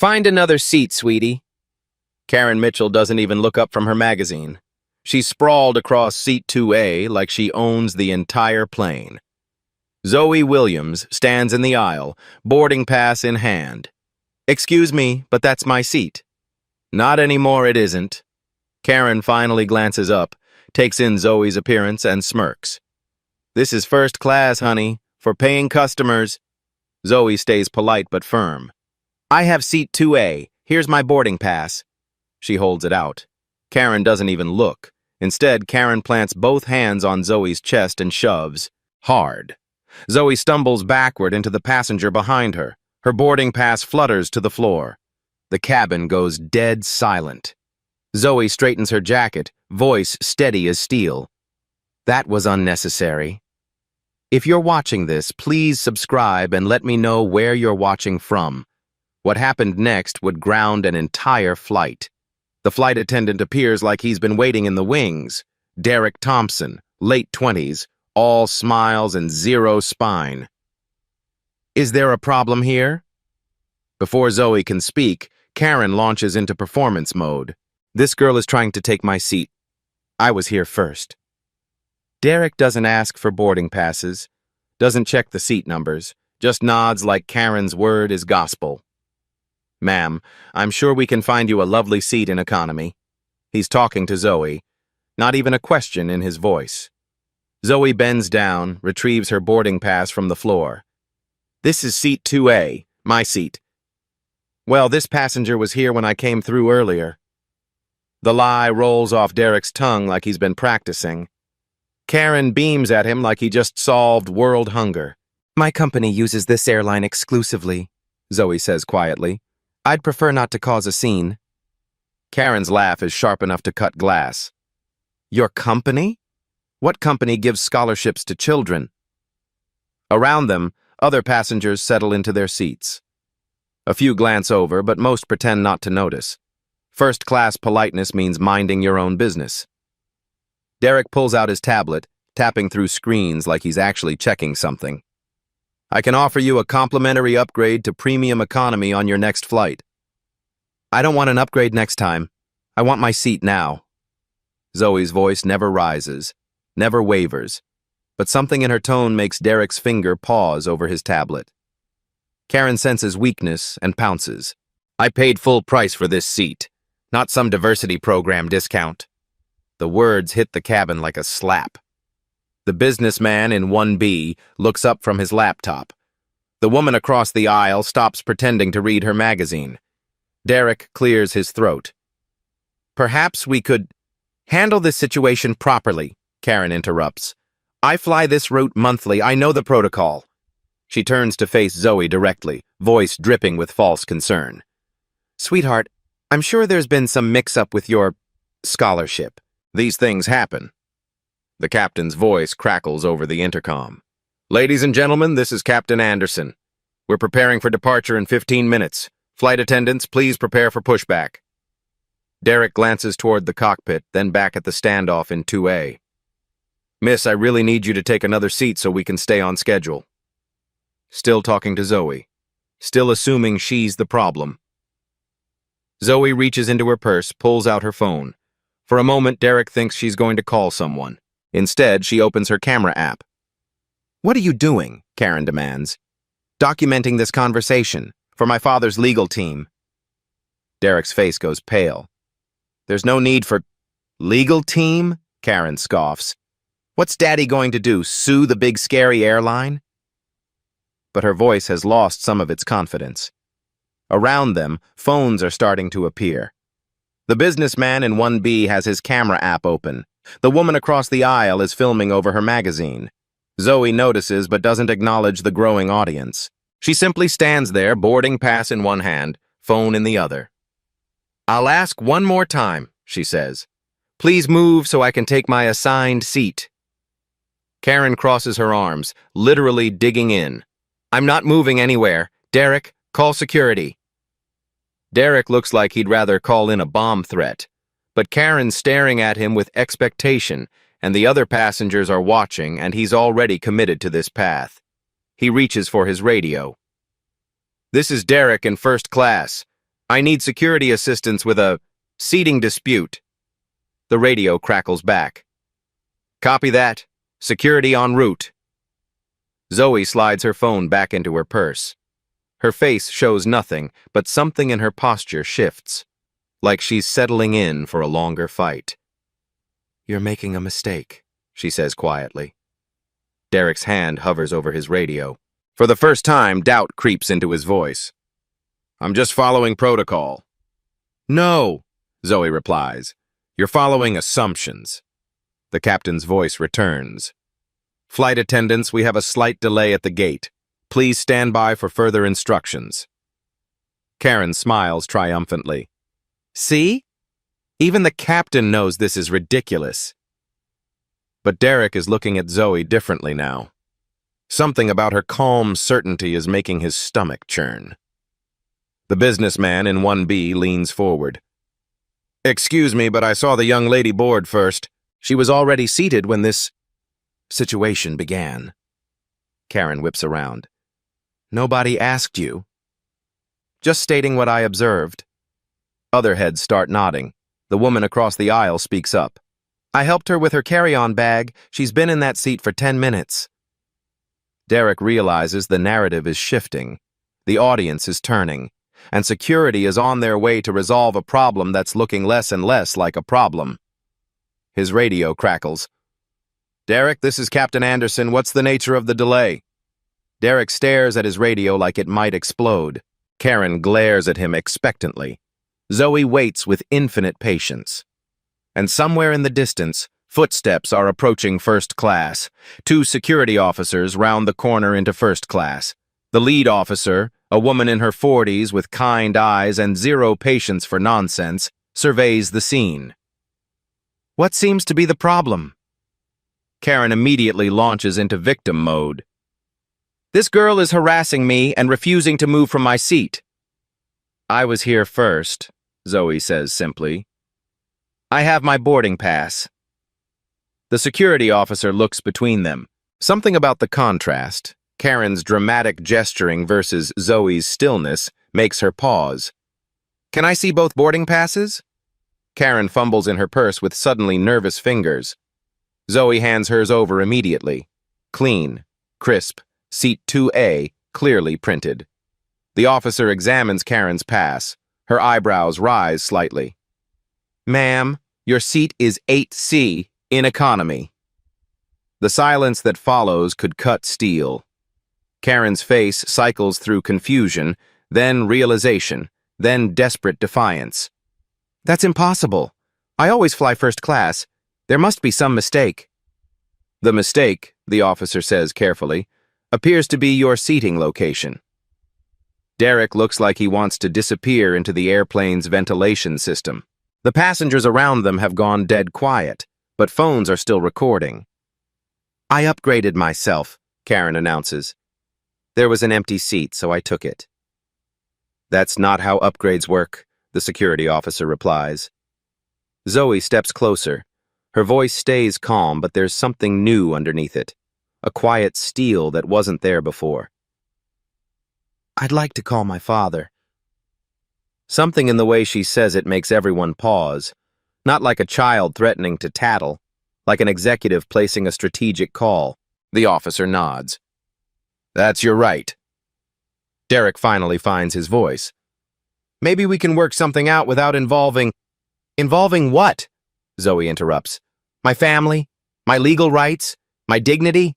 Find another seat, sweetie. Karen Mitchell doesn't even look up from her magazine. She's sprawled across seat 2A like she owns the entire plane. Zoe Williams stands in the aisle, boarding pass in hand. Excuse me, but that's my seat. Not anymore, it isn't. Karen finally glances up, takes in Zoe's appearance, and smirks. This is first class, honey, for paying customers. Zoe stays polite but firm. I have seat 2A. Here's my boarding pass. She holds it out. Karen doesn't even look. Instead, Karen plants both hands on Zoe's chest and shoves. Hard. Zoe stumbles backward into the passenger behind her. Her boarding pass flutters to the floor. The cabin goes dead silent. Zoe straightens her jacket, voice steady as steel. That was unnecessary. If you're watching this, please subscribe and let me know where you're watching from. What happened next would ground an entire flight. The flight attendant appears like he's been waiting in the wings. Derek Thompson, late 20s, all smiles and zero spine. Is there a problem here? Before Zoe can speak, Karen launches into performance mode. This girl is trying to take my seat. I was here first. Derek doesn't ask for boarding passes, doesn't check the seat numbers, just nods like Karen's word is gospel. Ma'am, I'm sure we can find you a lovely seat in economy. He's talking to Zoe, not even a question in his voice. Zoe bends down, retrieves her boarding pass from the floor. This is seat 2A, my seat. Well, this passenger was here when I came through earlier. The lie rolls off Derek's tongue like he's been practicing. Karen beams at him like he just solved world hunger. My company uses this airline exclusively, Zoe says quietly. I'd prefer not to cause a scene. Karen's laugh is sharp enough to cut glass. Your company? What company gives scholarships to children? Around them, other passengers settle into their seats. A few glance over, but most pretend not to notice. First-class politeness means minding your own business. Derek pulls out his tablet, tapping through screens like he's actually checking something. I can offer you a complimentary upgrade to premium economy on your next flight. I don't want an upgrade next time. I want my seat now. Zoe's voice never rises, never wavers, but something in her tone makes Derek's finger pause over his tablet. Karen senses weakness and pounces. I paid full price for this seat, not some diversity program discount. The words hit the cabin like a slap. The businessman in 1B looks up from his laptop. The woman across the aisle stops pretending to read her magazine. Derek clears his throat. Perhaps we could handle this situation properly, Karen interrupts. I fly this route monthly. I know the protocol. She turns to face Zoe directly, voice dripping with false concern. Sweetheart, I'm sure there's been some mix-up with your scholarship. These things happen. The captain's voice crackles over the intercom. Ladies and gentlemen, this is Captain Anderson. We're preparing for departure in 15 minutes. Flight attendants, please prepare for pushback. Derek glances toward the cockpit, then back at the standoff in 2A. Miss, I really need you to take another seat so we can stay on schedule. Still talking to Zoe. Still assuming she's the problem. Zoe reaches into her purse, pulls out her phone. For a moment, Derek thinks she's going to call someone. Instead, she opens her camera app. What are you doing? Karen demands. Documenting this conversation for my father's legal team. Derek's face goes pale. There's no need for legal team? Karen scoffs. What's Daddy going to do, sue the big scary airline? But her voice has lost some of its confidence. Around them, phones are starting to appear. The businessman in 1B has his camera app open. The woman across the aisle is filming over her magazine. Zoe notices but doesn't acknowledge the growing audience. She simply stands there, boarding pass in one hand, phone in the other. I'll ask one more time, she says. Please move so I can take my assigned seat. Karen crosses her arms, literally digging in. I'm not moving anywhere. Derek, call security. Derek looks like he'd rather call in a bomb threat. But Karen's staring at him with expectation, and the other passengers are watching, and he's already committed to this path. He reaches for his radio. This is Derek in first class. I need security assistance with a seating dispute. The radio crackles back. Copy that. Security en route. Zoe slides her phone back into her purse. Her face shows nothing, but something in her posture shifts, like she's settling in for a longer fight. You're making a mistake, she says quietly. Derek's hand hovers over his radio. For the first time, doubt creeps into his voice. I'm just following protocol. No, Zoe replies. You're following assumptions. The captain's voice returns. Flight attendants, we have a slight delay at the gate. Please stand by for further instructions. Karen smiles triumphantly. See? Even the captain knows this is ridiculous. But Derek is looking at Zoe differently now. Something about her calm certainty is making his stomach churn. The businessman in 1B leans forward. Excuse me, but I saw the young lady board first. She was already seated when this situation began. Karen whips around. Nobody asked you. Just stating what I observed. Other heads start nodding. The woman across the aisle speaks up. I helped her with her carry-on bag. She's been in that seat for 10 minutes. Derek realizes the narrative is shifting. The audience is turning, and security is on their way to resolve a problem that's looking less and less like a problem. His radio crackles. Derek, this is Captain Anderson. What's the nature of the delay? Derek stares at his radio like it might explode. Karen glares at him expectantly. Zoe waits with infinite patience. And somewhere in the distance, footsteps are approaching first class. 2 security officers round the corner into first class. The lead officer, a woman in her 40s with kind eyes and zero patience for nonsense, surveys the scene. What seems to be the problem? Karen immediately launches into victim mode. This girl is harassing me and refusing to move from my seat. I was here first, Zoe says simply. I have my boarding pass. The security officer looks between them. Something about the contrast, Karen's dramatic gesturing versus Zoe's stillness, makes her pause. Can I see both boarding passes? Karen fumbles in her purse with suddenly nervous fingers. Zoe hands hers over immediately. Clean, crisp, seat 2A, clearly printed. The officer examines Karen's pass. Her eyebrows rise slightly. Ma'am, your seat is 8C in economy. The silence that follows could cut steel. Karen's face cycles through confusion, then realization, then desperate defiance. That's impossible. I always fly first class. There must be some mistake. The mistake, the officer says carefully, appears to be your seating location. Derek looks like he wants to disappear into the airplane's ventilation system. The passengers around them have gone dead quiet, but phones are still recording. I upgraded myself, Karen announces. There was an empty seat, so I took it. That's not how upgrades work, the security officer replies. Zoe steps closer. Her voice stays calm, but there's something new underneath it. A quiet steel that wasn't there before. I'd like to call my father. Something in the way she says it makes everyone pause. Not like a child threatening to tattle, like an executive placing a strategic call. The officer nods. That's your right. Derek finally finds his voice. Maybe we can work something out without involving... Involving what? Zoe interrupts. My family? My legal rights? My dignity?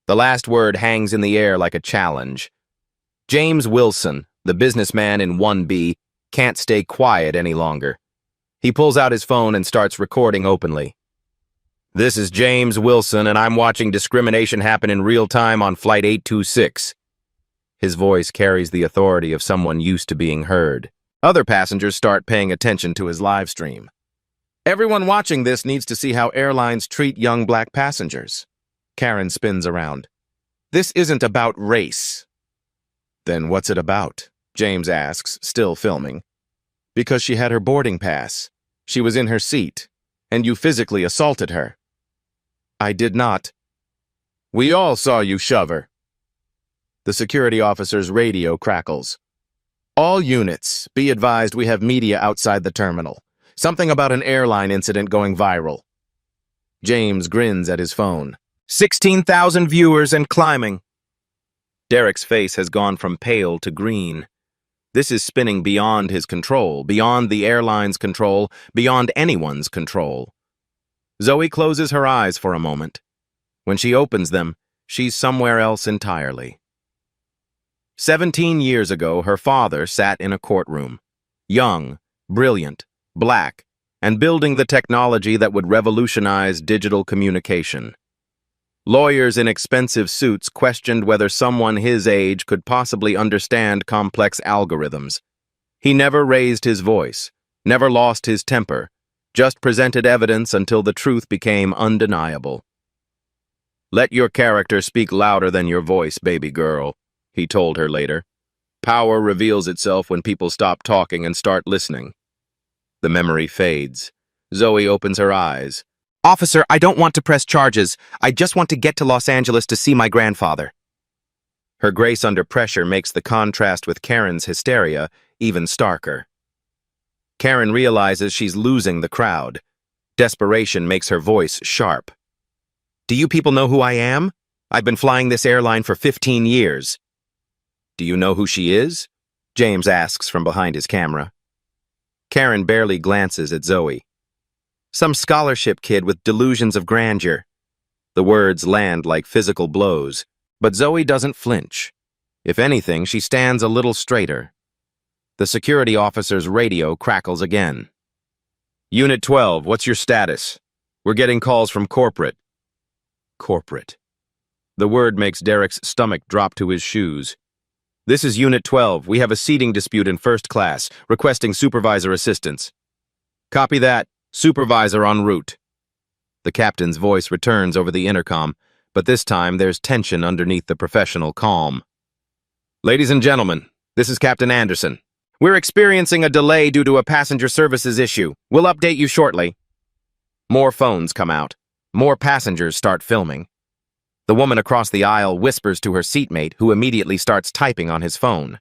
The last word hangs in the air like a challenge. James Wilson, the businessman in 1B, can't stay quiet any longer. He pulls out his phone and starts recording openly. This is James Wilson, and I'm watching discrimination happen in real time on Flight 826. His voice carries the authority of someone used to being heard. Other passengers start paying attention to his live stream. Everyone watching this needs to see how airlines treat young black passengers. Karen spins around. This isn't about race. Then what's it about? James asks, still filming. Because she had her boarding pass. She was in her seat, and you physically assaulted her. I did not. We all saw you shove her. The security officer's radio crackles. All units, be advised we have media outside the terminal. Something about an airline incident going viral. James grins at his phone. 16,000 viewers and climbing. Derek's face has gone from pale to green. This is spinning beyond his control, beyond the airline's control, beyond anyone's control. Zoe closes her eyes for a moment. When she opens them, she's somewhere else entirely. 17 years ago, her father sat in a courtroom. Young, brilliant, black, and building the technology that would revolutionize digital communication. Lawyers in expensive suits questioned whether someone his age could possibly understand complex algorithms. He never raised his voice, never lost his temper, just presented evidence until the truth became undeniable. "Let your character speak louder than your voice, baby girl," he told her later. "Power reveals itself when people stop talking and start listening." The memory fades. Zoe opens her eyes. "Officer, I don't want to press charges. I just want to get to Los Angeles to see my grandfather." Her grace under pressure makes the contrast with Karen's hysteria even starker. Karen realizes she's losing the crowd. Desperation makes her voice sharp. "Do you people know who I am? I've been flying this airline for 15 years. "Do you know who she is?" James asks from behind his camera. Karen barely glances at Zoe. "Some scholarship kid with delusions of grandeur." The words land like physical blows, but Zoe doesn't flinch. If anything, she stands a little straighter. The security officer's radio crackles again. "Unit 12, what's your status? We're getting calls from corporate." Corporate. The word makes Derek's stomach drop to his shoes. "This is Unit 12. We have a seating dispute in first class, requesting supervisor assistance." "Copy that. Supervisor en route." The captain's voice returns over the intercom, but this time there's tension underneath the professional calm. "Ladies and gentlemen, this is Captain Anderson. We're experiencing a delay due to a passenger services issue. We'll update you shortly." More phones come out. More passengers start filming. The woman across the aisle whispers to her seatmate, who immediately starts typing on his phone.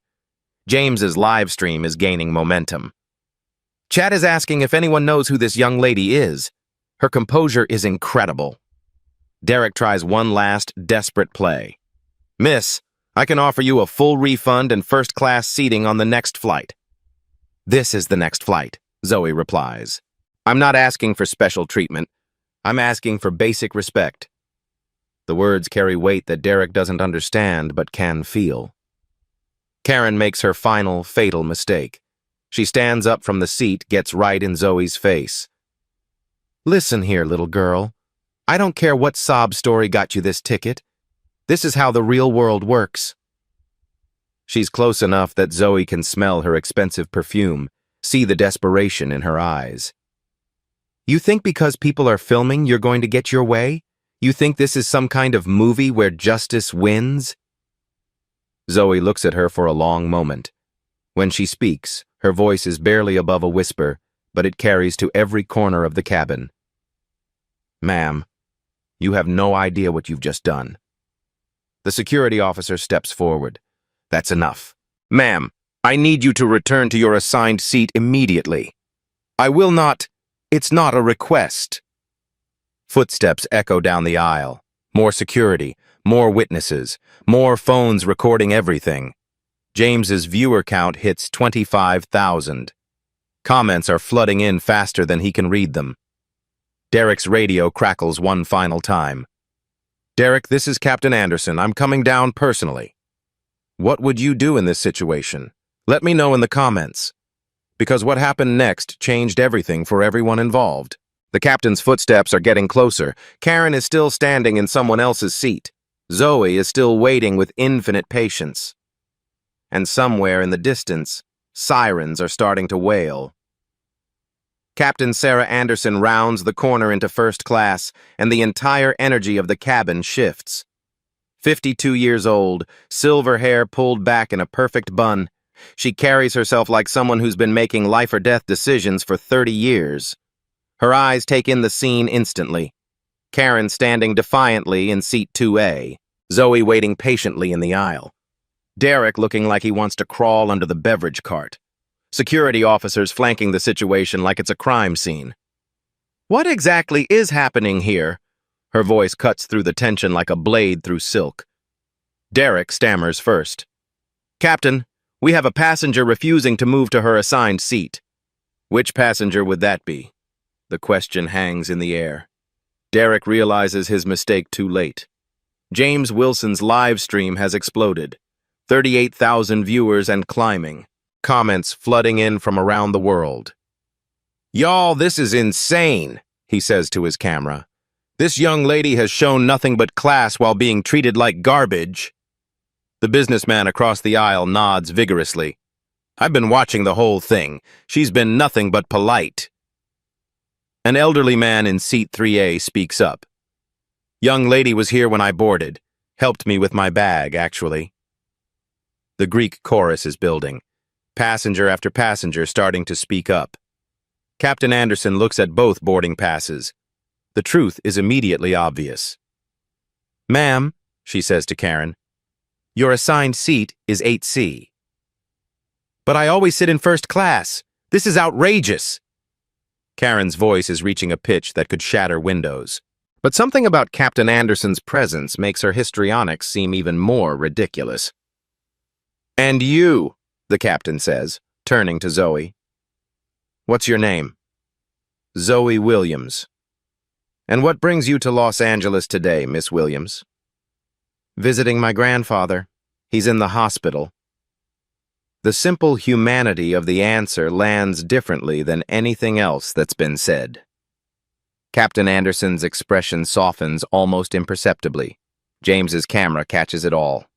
James's live stream is gaining momentum. Chad is asking if anyone knows who this young lady is. Her composure is incredible. Derek tries one last, desperate play. "Miss, I can offer you a full refund and first-class seating on the next flight." "This is the next flight," Zoe replies. "I'm not asking for special treatment. I'm asking for basic respect." The words carry weight that Derek doesn't understand but can feel. Karen makes her final, fatal mistake. She stands up from the seat, gets right in Zoe's face. "Listen here, little girl. I don't care what sob story got you this ticket. This is how the real world works." She's close enough that Zoe can smell her expensive perfume, see the desperation in her eyes. "You think because people are filming you're going to get your way? You think this is some kind of movie where justice wins?" Zoe looks at her for a long moment. When she speaks, her voice is barely above a whisper, but it carries to every corner of the cabin. "Ma'am, you have no idea what you've just done." The security officer steps forward. "That's enough. Ma'am, I need you to return to your assigned seat immediately." "I will not. It's not a request." Footsteps echo down the aisle. More security, more witnesses, more phones recording everything. James's viewer count hits 25,000. Comments are flooding in faster than he can read them. Derek's radio crackles one final time. "Derek, this is Captain Anderson. I'm coming down personally." What would you do in this situation? Let me know in the comments. Because what happened next changed everything for everyone involved. The captain's footsteps are getting closer. Karen is still standing in someone else's seat. Zoe is still waiting with infinite patience. And somewhere in the distance, sirens are starting to wail. Captain Sarah Anderson rounds the corner into first class, and the entire energy of the cabin shifts. 52 years old, silver hair pulled back in a perfect bun, she carries herself like someone who's been making life-or-death decisions for 30 years. Her eyes take in the scene instantly. Karen standing defiantly in seat 2A, Zoe waiting patiently in the aisle. Derek looking like he wants to crawl under the beverage cart. Security officers flanking the situation like it's a crime scene. "What exactly is happening here?" Her voice cuts through the tension like a blade through silk. Derek stammers first. "Captain, we have a passenger refusing to move to her assigned seat." Which passenger would that be? The question hangs in the air. Derek realizes his mistake too late. James Wilson's live stream has exploded. 38,000 viewers and climbing. Comments flooding in from around the world. "Y'all, this is insane," he says to his camera. "This young lady has shown nothing but class while being treated like garbage." The businessman across the aisle nods vigorously. "I've been watching the whole thing. She's been nothing but polite." An elderly man in seat 3A speaks up. "Young lady was here when I boarded. Helped me with my bag, actually." The Greek chorus is building. Passenger after passenger starting to speak up. Captain Anderson looks at both boarding passes. The truth is immediately obvious. "Ma'am," she says to Karen, "your assigned seat is 8C. "But I always sit in first class. This is outrageous." Karen's voice is reaching a pitch that could shatter windows. But something about Captain Anderson's presence makes her histrionics seem even more ridiculous. "And you," the captain says, turning to Zoe. "What's your name?" "Zoe Williams." "And what brings you to Los Angeles today, Miss Williams?" "Visiting my grandfather. He's in the hospital." The simple humanity of the answer lands differently than anything else that's been said. Captain Anderson's expression softens almost imperceptibly. James's camera catches it all.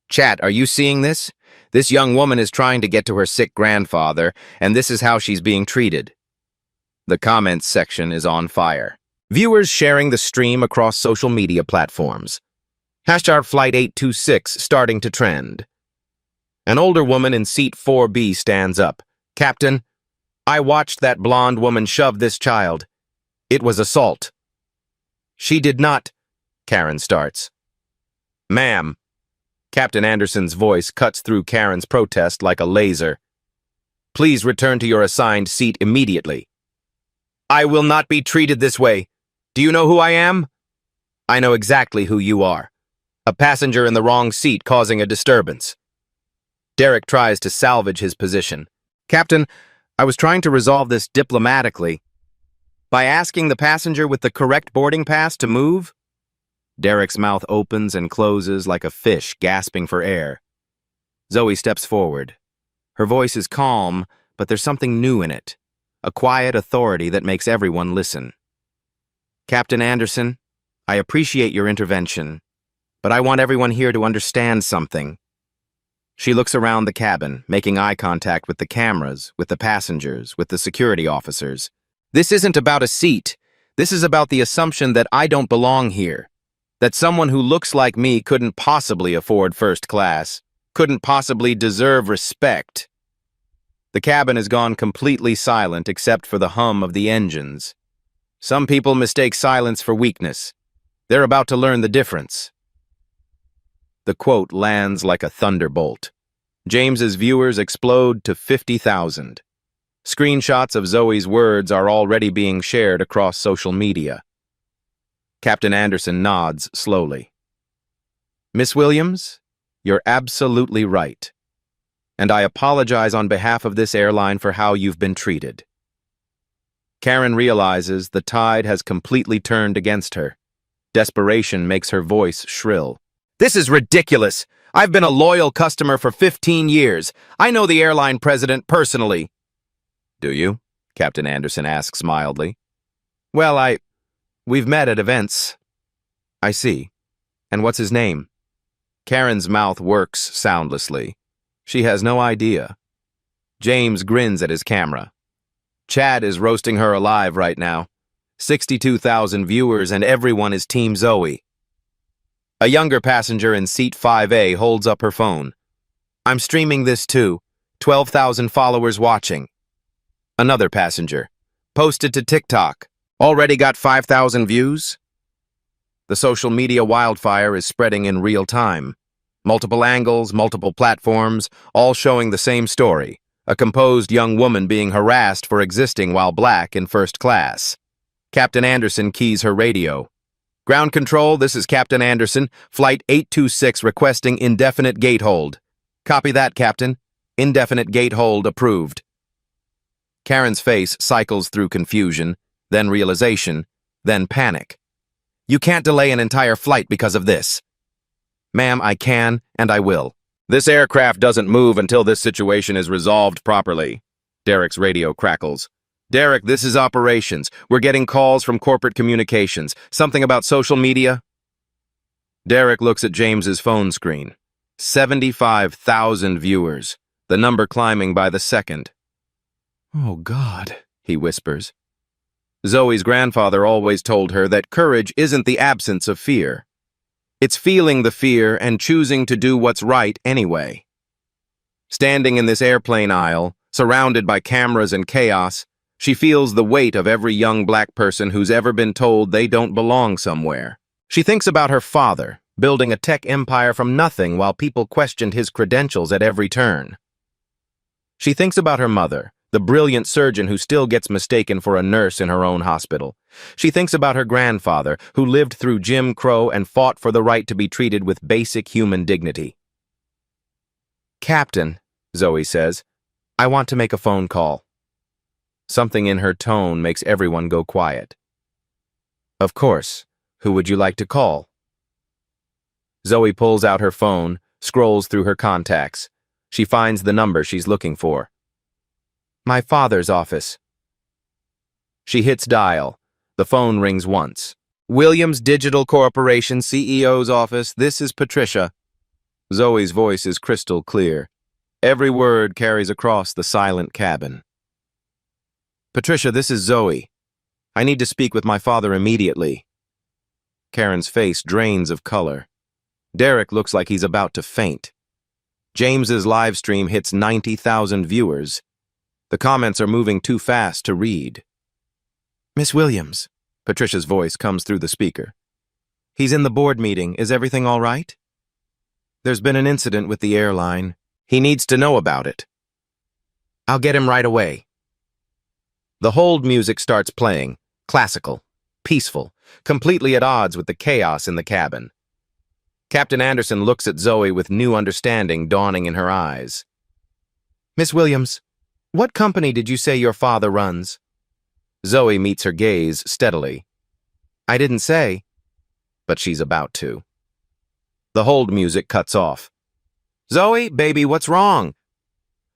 "Chat, are you seeing this? This young woman is trying to get to her sick grandfather, and this is how she's being treated." The comments section is on fire. Viewers sharing the stream across social media platforms. #Flight 826 starting to trend. An older woman in seat 4B stands up. "Captain, I watched that blonde woman shove this child. It was assault." "She did not," Karen starts. "Ma'am." Captain Anderson's voice cuts through Karen's protest like a laser. "Please return to your assigned seat immediately." "I will not be treated this way. Do you know who I am?" "I know exactly who you are. A passenger in the wrong seat causing a disturbance." Derek tries to salvage his position. "Captain, I was trying to resolve this diplomatically. By asking the passenger with the correct boarding pass to move?" Derek's mouth opens and closes like a fish gasping for air. Zoe steps forward. Her voice is calm, but there's something new in it. A quiet authority that makes everyone listen. "Captain Anderson, I appreciate your intervention, but I want everyone here to understand something." She looks around the cabin, making eye contact with the cameras, with the passengers, with the security officers. "This isn't about a seat. This is about the assumption that I don't belong here. That someone who looks like me couldn't possibly afford first class, couldn't possibly deserve respect." The cabin has gone completely silent except for the hum of the engines. Some people mistake silence for weakness. They're about to learn the difference. The quote lands like a thunderbolt. James's viewers explode to 50,000. Screenshots of Zoe's words are already being shared across social media. Captain Anderson nods slowly. "Miss Williams, you're absolutely right. And I apologize on behalf of this airline for how you've been treated." Karen realizes the tide has completely turned against her. Desperation makes her voice shrill. "This is ridiculous. I've been a loyal customer for 15 years. I know the airline president personally." "Do you?" Captain Anderson asks mildly. "Well, we've met at events." "I see. And what's his name?" Karen's mouth works soundlessly. She has no idea. James grins at his camera. Chad is roasting her alive right now. 62,000 viewers and everyone is Team Zoe. A younger passenger in seat 5A holds up her phone. "I'm streaming this too. 12,000 followers watching." Another passenger. "Posted to TikTok. Already got 5,000 views?" The social media wildfire is spreading in real time. Multiple angles, multiple platforms, all showing the same story. A composed young woman being harassed for existing while black in first class. Captain Anderson keys her radio. Ground control, this is Captain Anderson. Flight 826 requesting indefinite gate hold. Copy that, Captain. Indefinite gate hold approved. Karen's face cycles through confusion, then realization, then panic. You can't delay an entire flight because of this. Ma'am, I can, and I will. This aircraft doesn't move until this situation is resolved properly. Derek's radio crackles. Derek, this is operations. We're getting calls from corporate communications. Something about social media? Derek looks at James's phone screen. 75,000 viewers. The number climbing by the second. Oh, God, he whispers. Zoe's grandfather always told her that courage isn't the absence of fear. It's feeling the fear and choosing to do what's right anyway. Standing in this airplane aisle, surrounded by cameras and chaos, she feels the weight of every young black person who's ever been told they don't belong somewhere. She thinks about her father, building a tech empire from nothing while people questioned his credentials at every turn. She thinks about her mother, the brilliant surgeon who still gets mistaken for a nurse in her own hospital. She thinks about her grandfather, who lived through Jim Crow and fought for the right to be treated with basic human dignity. Captain, Zoe says, I want to make a phone call. Something in her tone makes everyone go quiet. Of course. Who would you like to call? Zoe pulls out her phone, scrolls through her contacts. She finds the number she's looking for. My father's office. She hits dial. The phone rings once. Williams Digital Corporation CEO's office. This is Patricia. Zoe's voice is crystal clear. Every word carries across the silent cabin. Patricia, this is Zoe. I need to speak with my father immediately. Karen's face drains of color. Derek looks like he's about to faint. James's live stream hits 90,000 viewers. The comments are moving too fast to read. Miss Williams, Patricia's voice comes through the speaker. He's in the board meeting. Is everything all right? There's been an incident with the airline. He needs to know about it. I'll get him right away. The hold music starts playing, classical, peaceful, completely at odds with the chaos in the cabin. Captain Anderson looks at Zoe with new understanding dawning in her eyes. Miss Williams, what company did you say your father runs? Zoe meets her gaze steadily. I didn't say, but she's about to. The hold music cuts off. Zoe, baby, what's wrong?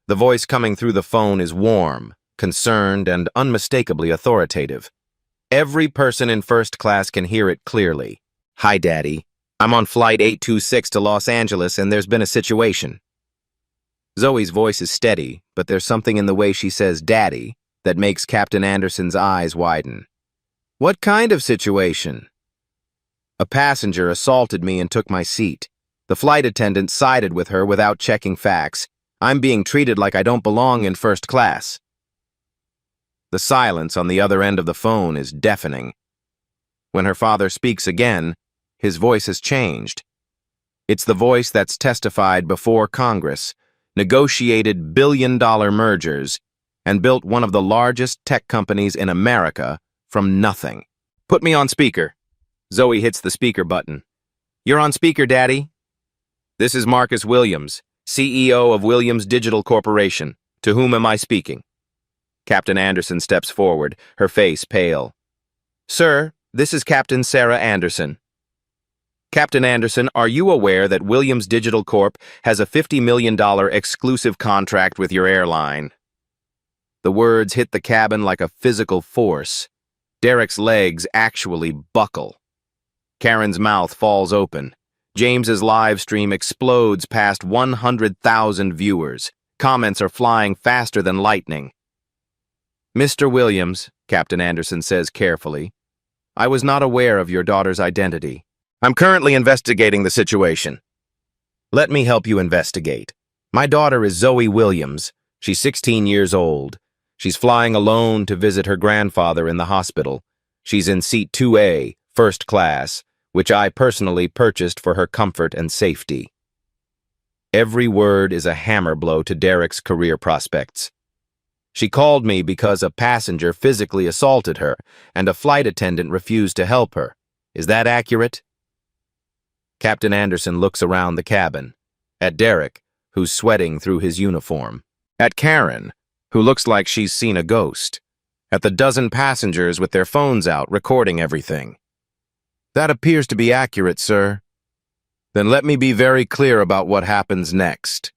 The voice coming through the phone is warm, concerned, and unmistakably authoritative. Every person in first class can hear it clearly. Hi, Daddy. I'm on flight 826 to Los Angeles, and there's been a situation. Zoe's voice is steady, but there's something in the way she says Daddy that makes Captain Anderson's eyes widen. What kind of situation? A passenger assaulted me and took my seat. The flight attendant sided with her without checking facts. I'm being treated like I don't belong in first class. The silence on the other end of the phone is deafening. When her father speaks again, his voice has changed. It's the voice that's testified before Congress, negotiated billion-dollar mergers, and built one of the largest tech companies in America from nothing. Put me on speaker. Zoe hits the speaker button. You're on speaker, Daddy. This is Marcus Williams, CEO of Williams Digital Corporation. To whom am I speaking? Captain Anderson steps forward, her face pale. Sir, this is Captain Sarah Anderson. Captain Anderson, are you aware that Williams Digital Corp has a $50 million exclusive contract with your airline? The words hit the cabin like a physical force. Derek's legs actually buckle. Karen's mouth falls open. James's live stream explodes past 100,000 viewers. Comments are flying faster than lightning. Mr. Williams, Captain Anderson says carefully, I was not aware of your daughter's identity. I'm currently investigating the situation. Let me help you investigate. My daughter is Zoe Williams. She's 16 years old. She's flying alone to visit her grandfather in the hospital. She's in seat 2A, first class, which I personally purchased for her comfort and safety. Every word is a hammer blow to Derek's career prospects. She called me because a passenger physically assaulted her and a flight attendant refused to help her. Is that accurate? Captain Anderson looks around the cabin, at Derek, who's sweating through his uniform, at Karen, who looks like she's seen a ghost, at the dozen passengers with their phones out recording everything. That appears to be accurate, sir. Then let me be very clear about what happens next.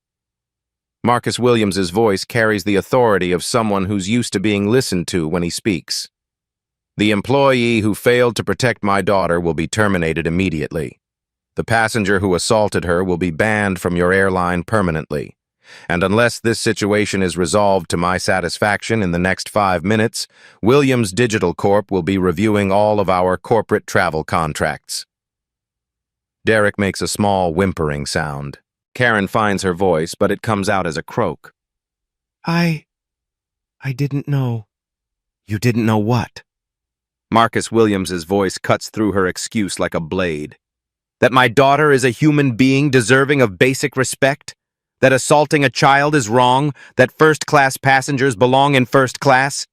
Marcus Williams's voice carries the authority of someone who's used to being listened to when he speaks. The employee who failed to protect my daughter will be terminated immediately. The passenger who assaulted her will be banned from your airline permanently. And unless this situation is resolved to my satisfaction in the next 5 minutes, Williams Digital Corp will be reviewing all of our corporate travel contracts. Derek makes a small whimpering sound. Karen finds her voice, but it comes out as a croak. I didn't know. You didn't know what? Marcus Williams's voice cuts through her excuse like a blade. That my daughter is a human being deserving of basic respect? That assaulting a child is wrong? That first-class passengers belong in first class?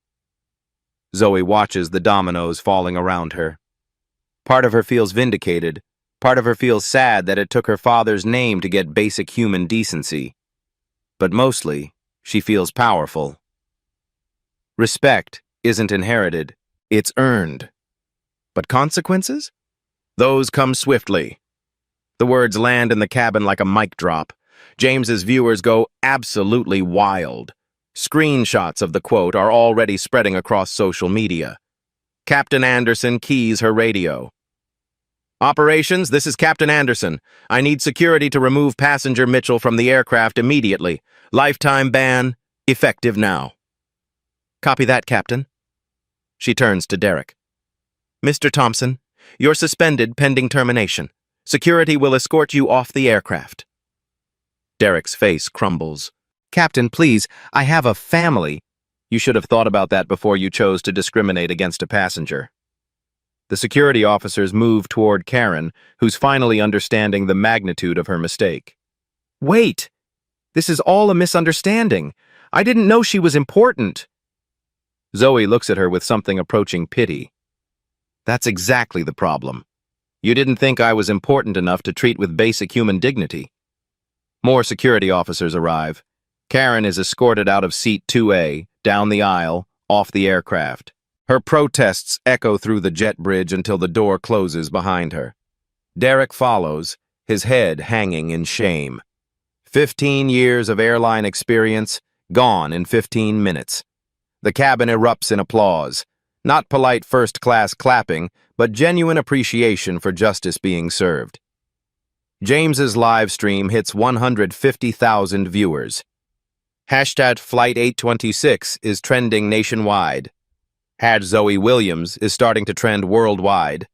Zoe watches the dominoes falling around her. Part of her feels vindicated. Part of her feels sad that it took her father's name to get basic human decency. But mostly, she feels powerful. Respect isn't inherited, it's earned. But consequences? Those come swiftly. The words land in the cabin like a mic drop. James's viewers go absolutely wild. Screenshots of the quote are already spreading across social media. Captain Anderson keys her radio. Operations, this is Captain Anderson. I need security to remove passenger Mitchell from the aircraft immediately. Lifetime ban, effective now. Copy that, Captain. She turns to Derek. Mr. Thompson, you're suspended pending termination. Security will escort you off the aircraft. Derek's face crumbles. Captain, please, I have a family. You should have thought about that before you chose to discriminate against a passenger. The security officers move toward Karen, who's finally understanding the magnitude of her mistake. Wait! This is all a misunderstanding. I didn't know she was important. Zoe looks at her with something approaching pity. That's exactly the problem. You didn't think I was important enough to treat with basic human dignity. More security officers arrive. Karen is escorted out of seat 2A, down the aisle, off the aircraft. Her protests echo through the jet bridge until the door closes behind her. Derek follows, his head hanging in shame. 15 years of airline experience, gone in 15 minutes. The cabin erupts in applause. Not polite first-class clapping, but genuine appreciation for justice being served. James's live stream hits 150,000 viewers. Hashtag Flight 826 is trending nationwide. Zoe Williams is starting to trend worldwide.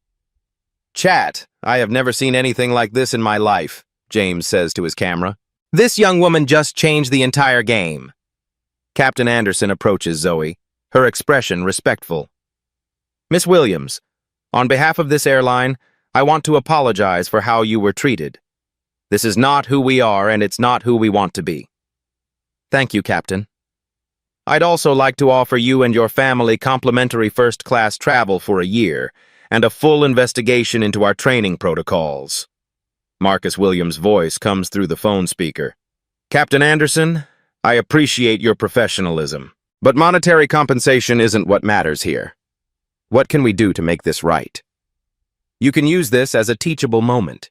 Chat, I have never seen anything like this in my life, James says to his camera. This young woman just changed the entire game. Captain Anderson approaches Zoe, her expression respectful. Miss Williams, on behalf of this airline, I want to apologize for how you were treated. This is not who we are, and it's not who we want to be. Thank you, Captain. I'd also like to offer you and your family complimentary first-class travel for a year and a full investigation into our training protocols. Marcus Williams' voice comes through the phone speaker. Captain Anderson, I appreciate your professionalism, but monetary compensation isn't what matters here. What can we do to make this right? You can use this as a teachable moment.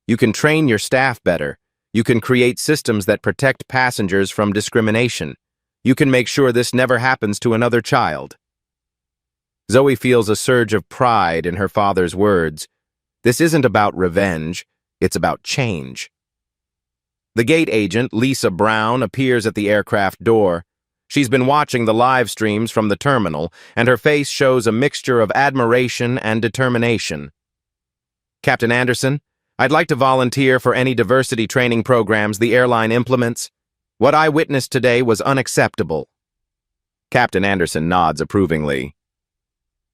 You can train your staff better. You can create systems that protect passengers from discrimination. You can make sure this never happens to another child. Zoe feels a surge of pride in her father's words. This isn't about revenge, it's about change. The gate agent, Lisa Brown, appears at the aircraft door. She's been watching the live streams from the terminal, and her face shows a mixture of admiration and determination. Captain Anderson, I'd like to volunteer for any diversity training programs the airline implements. What I witnessed today was unacceptable. Captain Anderson nods approvingly.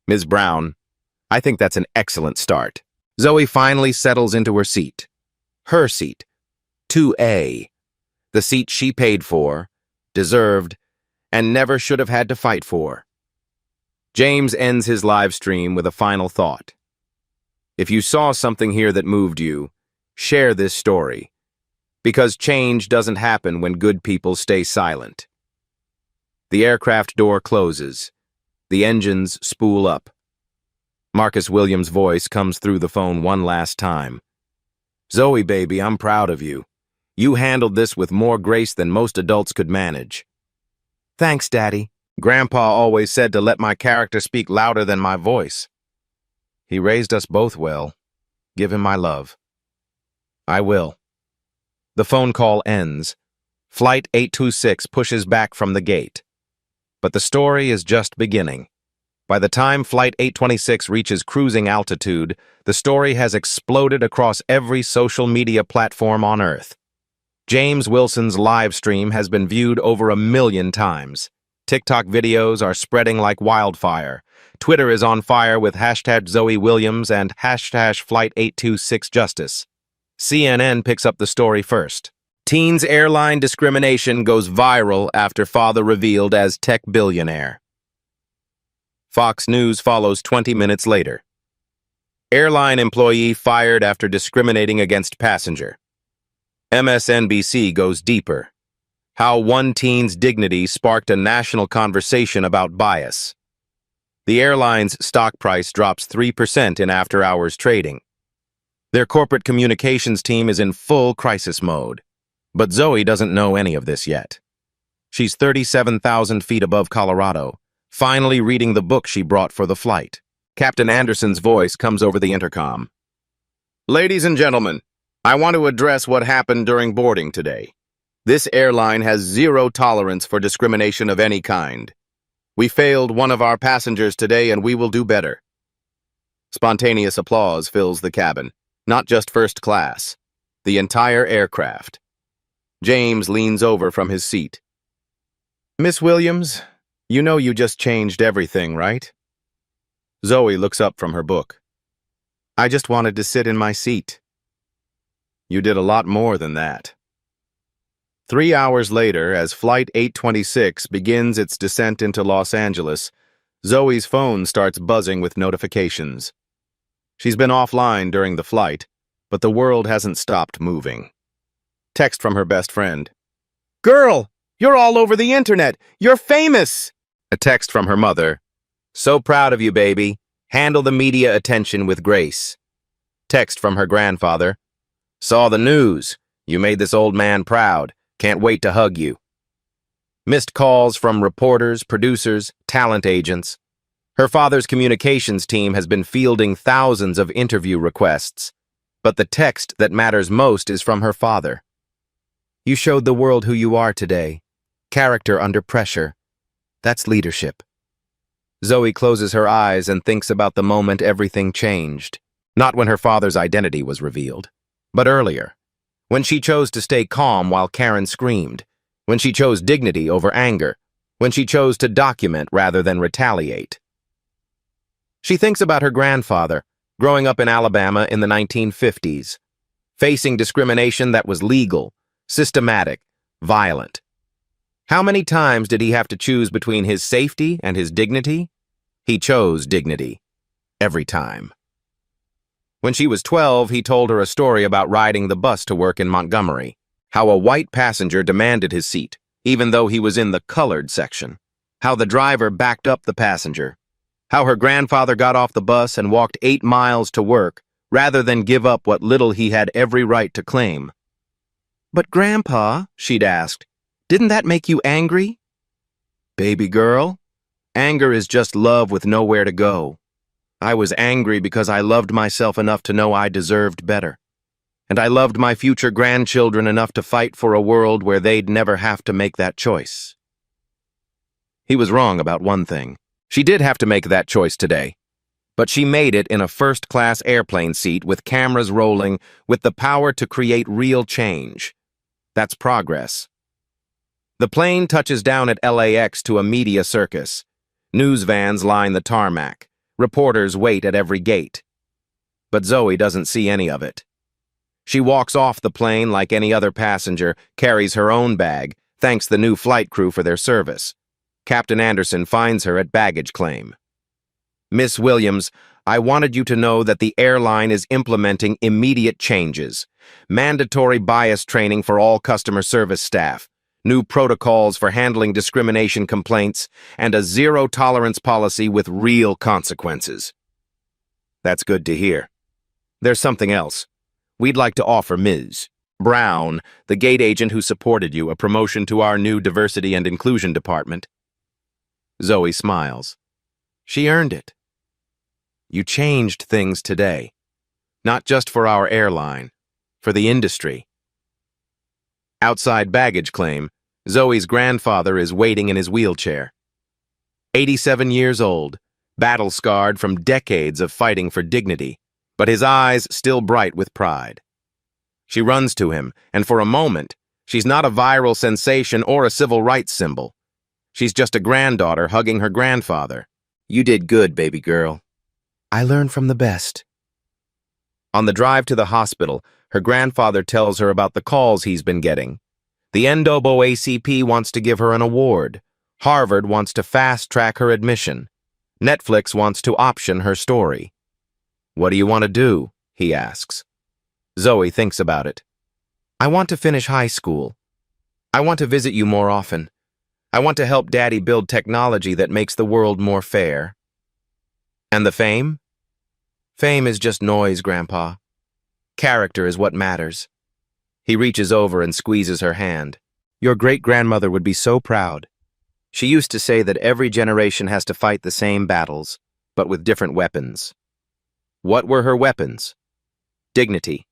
Ms. Brown, I think that's an excellent start. Zoe finally settles into her seat. Her seat. 2A, the seat she paid for, deserved, and never should have had to fight for. James ends his live stream with a final thought. If you saw something here that moved you, share this story, because change doesn't happen when good people stay silent. The aircraft door closes. The engines spool up. Marcus Williams' voice comes through the phone one last time. Zoe, baby, I'm proud of you. You handled this with more grace than most adults could manage. Thanks, Daddy. Grandpa always said to let my character speak louder than my voice. He raised us both well. Give him my love. I will. The phone call ends. Flight 826 pushes back from the gate. But the story is just beginning. By the time Flight 826 reaches cruising altitude, the story has exploded across every social media platform on Earth. James Wilson's live stream has been viewed over 1 million times. TikTok videos are spreading like wildfire. Twitter is on fire with hashtag Zoe Williams and hashtag Flight 826 Justice. CNN picks up the story first. Teens airline discrimination goes viral after father revealed as tech billionaire. Fox News follows 20 minutes later. Airline employee fired after discriminating against passenger. MSNBC goes deeper. How one teen's dignity sparked a national conversation about bias. The airline's stock price drops 3% in after-hours trading. Their corporate communications team is in full crisis mode. But Zoe doesn't know any of this yet. She's 37,000 feet above Colorado, finally reading the book she brought for the flight. Captain Anderson's voice comes over the intercom. Ladies and gentlemen, I want to address what happened during boarding today. This airline has zero tolerance for discrimination of any kind. We failed one of our passengers today and we will do better. Spontaneous applause fills the cabin, not just first class, the entire aircraft. James leans over from his seat. Miss Williams, you know you just changed everything, right? Zoe looks up from her book. I just wanted to sit in my seat. You did a lot more than that. 3 hours later, as Flight 826 begins its descent into Los Angeles, Zoe's phone starts buzzing with notifications. She's been offline during the flight, but the world hasn't stopped moving. Text from her best friend. Girl, you're all over the internet. You're famous. A text from her mother. So proud of you, baby. Handle the media attention with grace. Text from her grandfather. Saw the news. You made this old man proud. Can't wait to hug you. Missed calls from reporters, producers, talent agents. Her father's communications team has been fielding thousands of interview requests, but the text that matters most is from her father. You showed the world who you are today. Character under pressure. That's leadership. Zoe closes her eyes and thinks about the moment everything changed. Not when her father's identity was revealed, but earlier. When she chose to stay calm while Karen screamed. When she chose dignity over anger. When she chose to document rather than retaliate. She thinks about her grandfather, growing up in Alabama in the 1950s, facing discrimination that was legal, systematic, violent. How many times did he have to choose between his safety and his dignity? He chose dignity. Every time. When she was 12, he told her a story about riding the bus to work in Montgomery, how a white passenger demanded his seat, even though he was in the colored section, how the driver backed up the passenger, how her grandfather got off the bus and walked 8 miles to work rather than give up what little he had every right to claim. But Grandpa, she'd asked, didn't that make you angry? Baby girl, anger is just love with nowhere to go. I was angry because I loved myself enough to know I deserved better. And I loved my future grandchildren enough to fight for a world where they'd never have to make that choice. He was wrong about one thing. She did have to make that choice today. But she made it in a first-class airplane seat with cameras rolling, with the power to create real change. That's progress. The plane touches down at LAX to a media circus. News vans line the tarmac. Reporters wait at every gate. But Zoe doesn't see any of it. She walks off the plane like any other passenger, carries her own bag, thanks the new flight crew for their service. Captain Anderson finds her at baggage claim. Miss Williams, I wanted you to know that the airline is implementing immediate changes. Mandatory bias training for all customer service staff, new protocols for handling discrimination complaints, and a zero-tolerance policy with real consequences. That's good to hear. There's something else. We'd like to offer Ms. Brown, the gate agent who supported you, a promotion to our new diversity and inclusion department. Zoe smiles. She earned it. You changed things today. Not just for our airline, for the industry. Outside baggage claim, Zoe's grandfather is waiting in his wheelchair. 87 years old, battle-scarred from decades of fighting for dignity, but his eyes still bright with pride. She runs to him, and for a moment, she's not a viral sensation or a civil rights symbol. She's just a granddaughter hugging her grandfather. You did good, baby girl. I learned from the best. On the drive to the hospital, her grandfather tells her about the calls he's been getting. The NAACP wants to give her an award. Harvard wants to fast-track her admission. Netflix wants to option her story. What do you want to do? He asks. Zoe thinks about it. I want to finish high school. I want to visit you more often. I want to help Daddy build technology that makes the world more fair. And the fame? Fame is just noise, Grandpa. Character is what matters. He reaches over and squeezes her hand. Your great-grandmother would be so proud. She used to say that every generation has to fight the same battles, but with different weapons. What were her weapons? Dignity,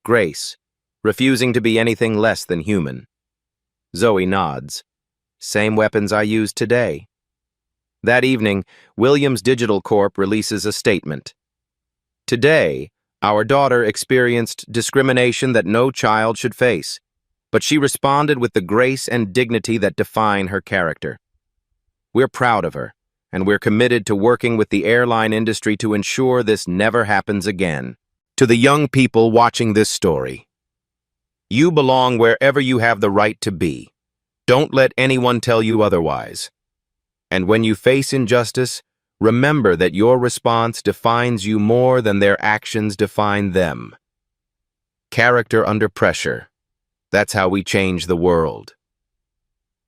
grace, refusing to be anything less than human. Zoe nods. Same weapons I use today. That evening, Williams Digital Corp releases a statement. Today, our daughter experienced discrimination that no child should face, but she responded with the grace and dignity that define her character. We're proud of her, and we're committed to working with the airline industry to ensure this never happens again. To the young people watching this story, you belong wherever you have the right to be. Don't let anyone tell you otherwise. And when you face injustice, remember that your response defines you more than their actions define them. Character under pressure. That's how we change the world.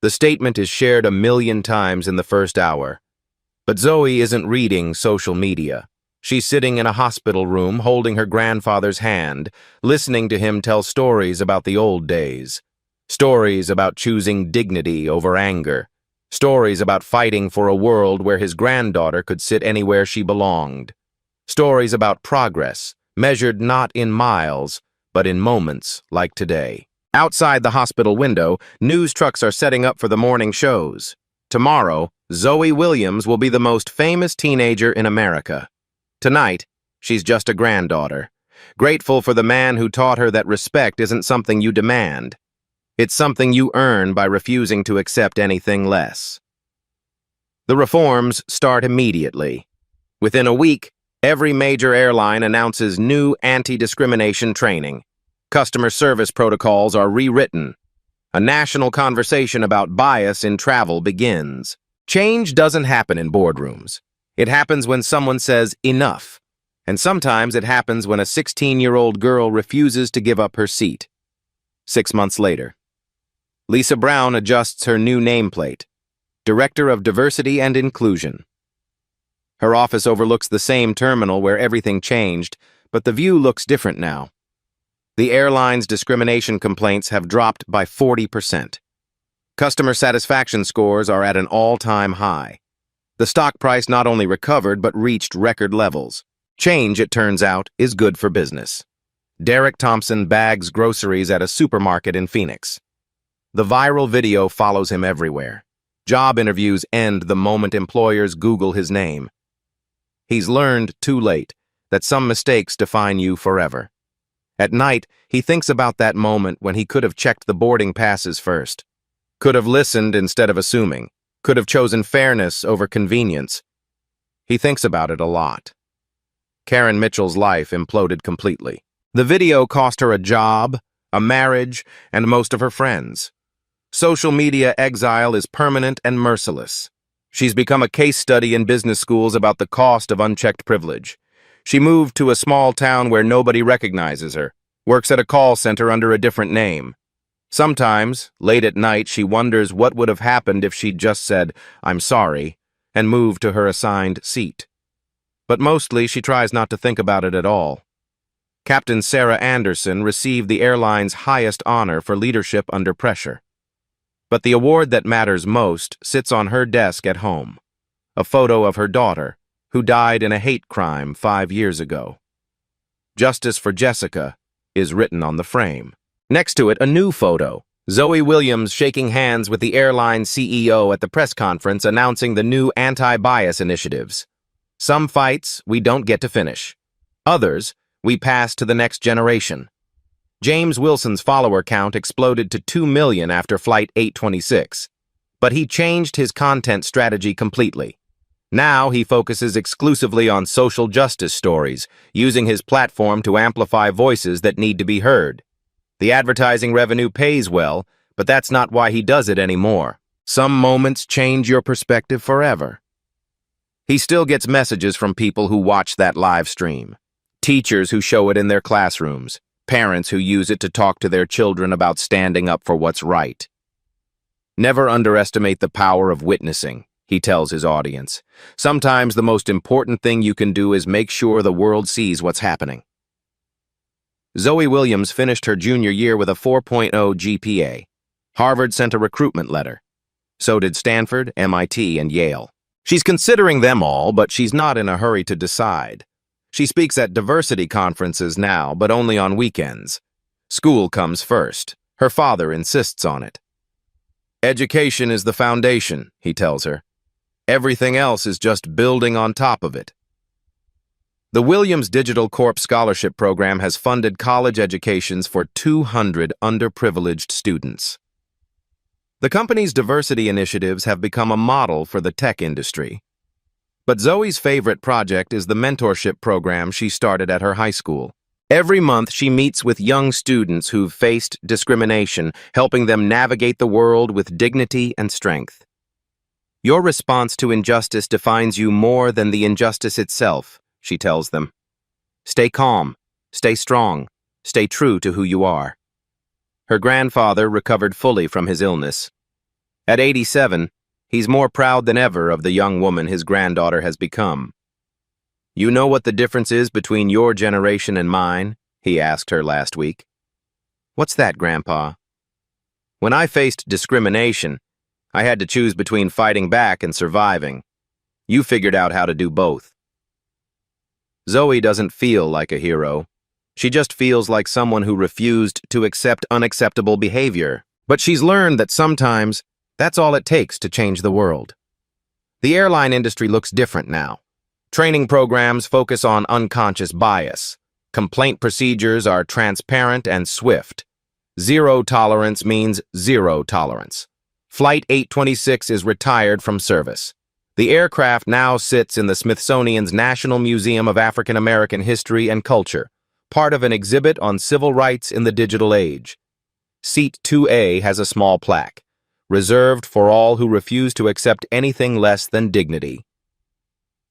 The statement is shared 1 million times in the first hour. But Zoe isn't reading social media. She's sitting in a hospital room holding her grandfather's hand, listening to him tell stories about the old days. Stories about choosing dignity over anger. Stories about fighting for a world where his granddaughter could sit anywhere she belonged. Stories about progress, measured not in miles, but in moments like today. Outside the hospital window, news trucks are setting up for the morning shows. Tomorrow, Zoe Williams will be the most famous teenager in America. Tonight, she's just a granddaughter, grateful for the man who taught her that respect isn't something you demand. It's something you earn by refusing to accept anything less. The reforms start immediately. Within a week, every major airline announces new anti-discrimination training. Customer service protocols are rewritten. A national conversation about bias in travel begins. Change doesn't happen in boardrooms. It happens when someone says enough. And sometimes it happens when a 16-year-old girl refuses to give up her seat. 6 months later, Lisa Brown adjusts her new nameplate, Director of Diversity and Inclusion. Her office overlooks the same terminal where everything changed, but the view looks different now. The airline's discrimination complaints have dropped by 40%. Customer satisfaction scores are at an all-time high. The stock price not only recovered but reached record levels. Change, it turns out, is good for business. Derek Thompson bags groceries at a supermarket in Phoenix. The viral video follows him everywhere. Job interviews end the moment employers Google his name. He's learned, too late, that some mistakes define you forever. At night, he thinks about that moment when he could have checked the boarding passes first. Could have listened instead of assuming. Could have chosen fairness over convenience. He thinks about it a lot. Karen Mitchell's life imploded completely. The video cost her a job, a marriage, and most of her friends. Social media exile is permanent and merciless. She's become a case study in business schools about the cost of unchecked privilege. She moved to a small town where nobody recognizes her, works at a call center under a different name. Sometimes, late at night, she wonders what would have happened if she'd just said, "I'm sorry," and moved to her assigned seat. But mostly, she tries not to think about it at all. Captain Sarah Anderson received the airline's highest honor for leadership under pressure. But the award that matters most sits on her desk at home. A photo of her daughter, who died in a hate crime 5 years ago. "Justice for Jessica" is written on the frame. Next to it, a new photo. Zoe Williams shaking hands with the airline CEO at the press conference announcing the new anti-bias initiatives. Some fights we don't get to finish. Others we pass to the next generation. James Wilson's follower count exploded to 2 million after Flight 826. But he changed his content strategy completely. Now he focuses exclusively on social justice stories, using his platform to amplify voices that need to be heard. The advertising revenue pays well, but that's not why he does it anymore. Some moments change your perspective forever. He still gets messages from people who watch that live stream. Teachers who show it in their classrooms. Parents who use it to talk to their children about standing up for what's right. Never underestimate the power of witnessing, he tells his audience. Sometimes the most important thing you can do is make sure the world sees what's happening. Zoe Williams finished her junior year with a 4.0 GPA. Harvard sent a recruitment letter. So did Stanford, MIT, and Yale. She's considering them all, but she's not in a hurry to decide. She speaks at diversity conferences now, but only on weekends. School comes first. Her father insists on it. "Education is the foundation," he tells her. "Everything else is just building on top of it." The Williams Digital Corp Scholarship Program has funded college educations for 200 underprivileged students. The company's diversity initiatives have become a model for the tech industry. But Zoe's favorite project is the mentorship program she started at her high school. Every month, she meets with young students who've faced discrimination, helping them navigate the world with dignity and strength. "Your response to injustice defines you more than the injustice itself," she tells them. "Stay calm, stay strong, stay true to who you are." Her grandfather recovered fully from his illness. At 87, he's more proud than ever of the young woman his granddaughter has become. "You know what the difference is between your generation and mine?" he asked her last week. "What's that, Grandpa?" "When I faced discrimination, I had to choose between fighting back and surviving. You figured out how to do both." Zoe doesn't feel like a hero. She just feels like someone who refused to accept unacceptable behavior. But she's learned that sometimes that's all it takes to change the world. The airline industry looks different now. Training programs focus on unconscious bias. Complaint procedures are transparent and swift. Zero tolerance means zero tolerance. Flight 826 is retired from service. The aircraft now sits in the Smithsonian's National Museum of African American History and Culture, part of an exhibit on civil rights in the digital age. Seat 2A has a small plaque, reserved for all who refuse to accept anything less than dignity.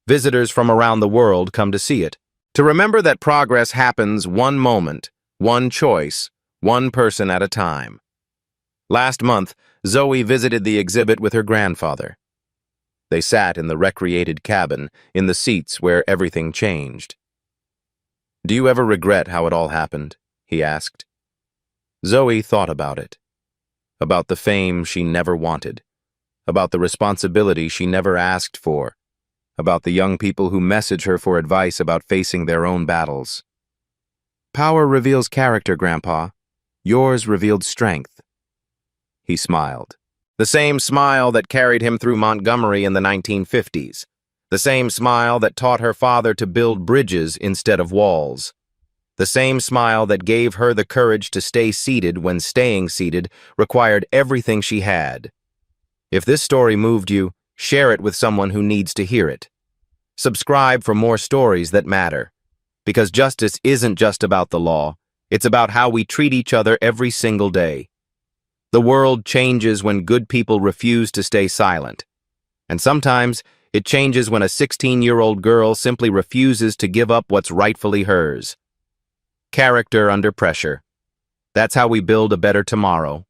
Visitors from around the world come to see it, to remember that progress happens one moment, one choice, one person at a time. Last month, Zoe visited the exhibit with her grandfather. They sat in the recreated cabin, in the seats where everything changed. "Do you ever regret how it all happened?" he asked. Zoe thought about it. About the fame she never wanted. About the responsibility she never asked for. About the young people who message her for advice about facing their own battles. "Power reveals character, Grandpa. Yours revealed strength." He smiled. The same smile that carried him through Montgomery in the 1950s. The same smile that taught her father to build bridges instead of walls. The same smile that gave her the courage to stay seated when staying seated required everything she had. If this story moved you, share it with someone who needs to hear it. Subscribe for more stories that matter. Because justice isn't just about the law, it's about how we treat each other every single day. The world changes when good people refuse to stay silent. And sometimes, it changes when a 16-year-old girl simply refuses to give up what's rightfully hers. Character under pressure. That's how we build a better tomorrow.